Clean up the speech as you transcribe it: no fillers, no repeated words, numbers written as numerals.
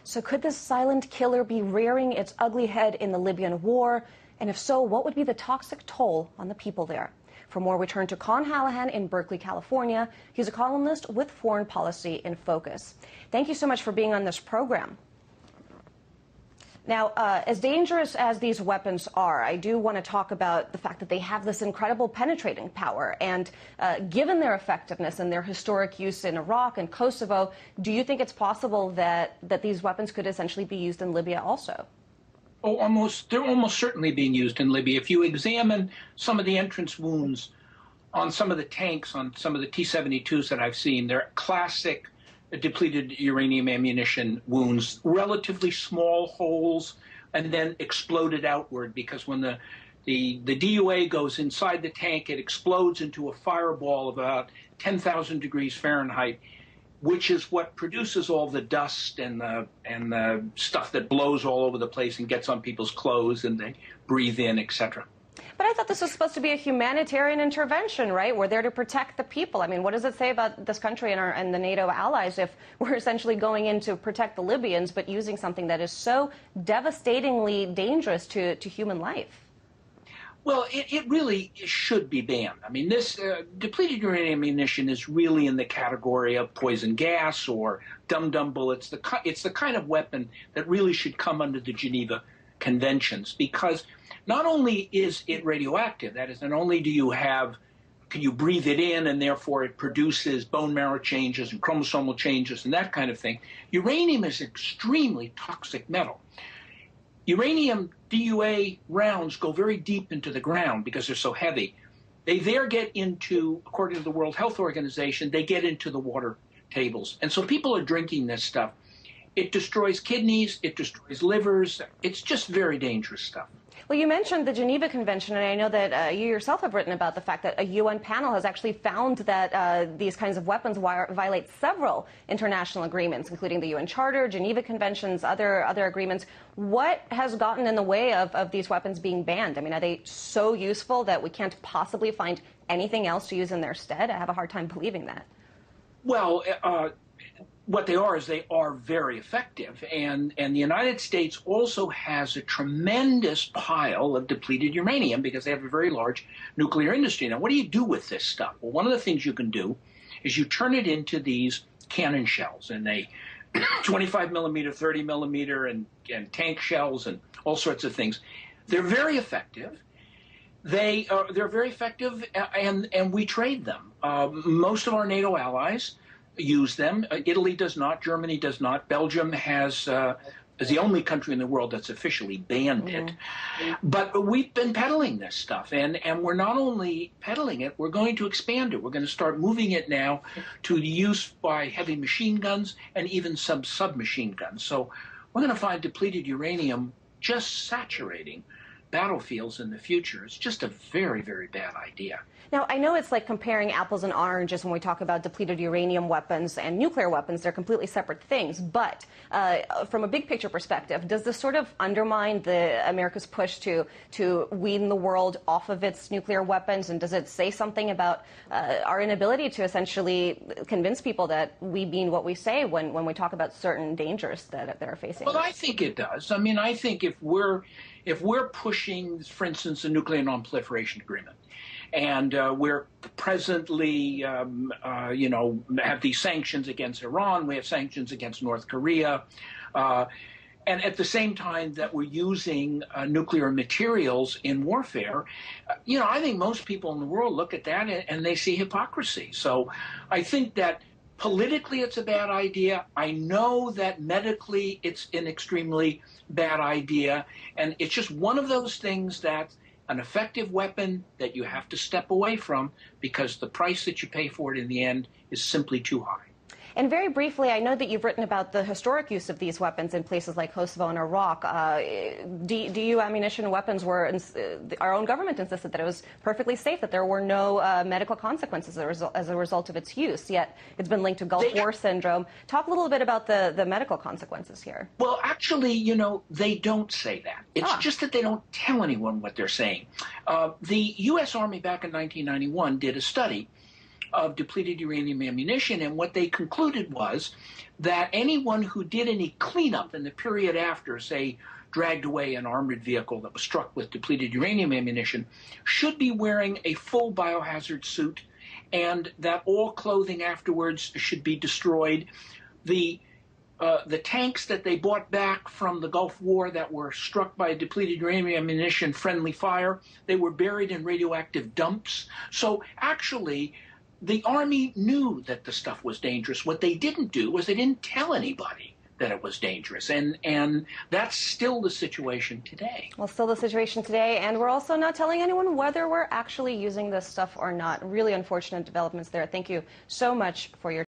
So could this silent killer be rearing its ugly head in the Libyan war? And if so, what would be the toxic toll on the people there? For more, we turn to Conn Hallinan in Berkeley, California. He's a columnist with Foreign Policy in Focus. Thank you so much for being on this program. Now, as dangerous as these weapons are, I do want to talk about the fact that they have this incredible penetrating power. And given their effectiveness and their historic use in Iraq and Kosovo, do you think it's possible that these weapons could essentially be used in Libya also? Oh, they're almost certainly being used in Libya. If you examine some of the entrance wounds on some of the tanks, on some of the T-72s that I've seen, they're classic depleted uranium ammunition wounds, relatively small holes, and then exploded outward, because when the DUA goes inside the tank, it explodes into a fireball of about 10,000 degrees Fahrenheit, which is what produces all the dust and the stuff that blows all over the place and gets on people's clothes and they breathe in, etc. But I thought this was supposed to be a humanitarian intervention, right? We're there to protect the people. I mean, what does it say about this country and the NATO allies if we're essentially going in to protect the Libyans, but using something that is so devastatingly dangerous to human life? Well, it really should be banned. I mean, this depleted uranium ammunition is really in the category of poison gas or dum-dum bullets. It's the kind of weapon that really should come under the Geneva Conventions, because not only is it radioactive, that is, not only can you breathe it in and therefore it produces bone marrow changes and chromosomal changes and that kind of thing. Uranium is extremely toxic metal. Uranium DUA rounds go very deep into the ground because they're so heavy. They there get into, according to the World Health Organization, they get into the water tables. And so people are drinking this stuff. It destroys kidneys, it destroys livers. It's just very dangerous stuff. Well, you mentioned the Geneva Convention, and I know that you yourself have written about the fact that a UN panel has actually found that these kinds of weapons violate several international agreements, including the UN Charter, Geneva Conventions, other agreements. What has gotten in the way of these weapons being banned? I mean, are they so useful that we can't possibly find anything else to use in their stead? I have a hard time believing that. Well, what they are is they are very effective. And the United States also has a tremendous pile of depleted uranium because they have a very large nuclear industry. Now, what do you do with this stuff? Well, one of the things you can do is you turn it into these cannon shells, and they 25 millimeter, 30 millimeter, and tank shells and all sorts of things. They're very effective. They're very effective, and we trade them. Most of our NATO allies use them. Italy does not. Germany does not. Belgium is the only country in the world that's officially banned it. But we've been peddling this stuff, and we're not only peddling it, we're going to expand it. We're going to start moving it now to the use by heavy machine guns and even some submachine guns. So we're going to find depleted uranium just saturating battlefields in the future. It's just a very, very bad idea. Now, I know it's like comparing apples and oranges when we talk about depleted uranium weapons and nuclear weapons. They're completely separate things. But from a big picture perspective, does this sort of undermine America's push to wean the world off of its nuclear weapons? And does it say something about our inability to essentially convince people that we mean what we say when we talk about certain dangers that they're facing? Well, I think it does. I mean, I think if we're pushing, for instance, a nuclear non-proliferation agreement, and we're presently, have these sanctions against Iran, we have sanctions against North Korea, and at the same time that we're using nuclear materials in warfare, I think most people in the world look at that and they see hypocrisy. So I think that politically it's a bad idea. I know that medically it's an extremely bad idea, and it's just one of those things that an effective weapon that you have to step away from because the price that you pay for it in the end is simply too high. And very briefly, I know that you've written about the historic use of these weapons in places like Kosovo and Iraq. DU ammunition weapons our own government insisted that it was perfectly safe, that there were no medical consequences as a result of its use, yet it's been linked to Gulf War syndrome. Talk a little bit about the medical consequences here. Well, actually, they don't say that. It's just that they don't tell anyone what they're saying. The U.S. Army back in 1991 did a study of depleted uranium ammunition. And what they concluded was that anyone who did any cleanup in the period after, say, dragged away an armored vehicle that was struck with depleted uranium ammunition, should be wearing a full biohazard suit, and that all clothing afterwards should be destroyed. The tanks that they bought back from the Gulf War that were struck by depleted uranium ammunition friendly fire, they were buried in radioactive dumps. So actually, the Army knew that the stuff was dangerous. What they didn't do was they didn't tell anybody that it was dangerous. And that's still the situation today. Well, still the situation today. And we're also not telling anyone whether we're actually using this stuff or not. Really unfortunate developments there. Thank you so much for your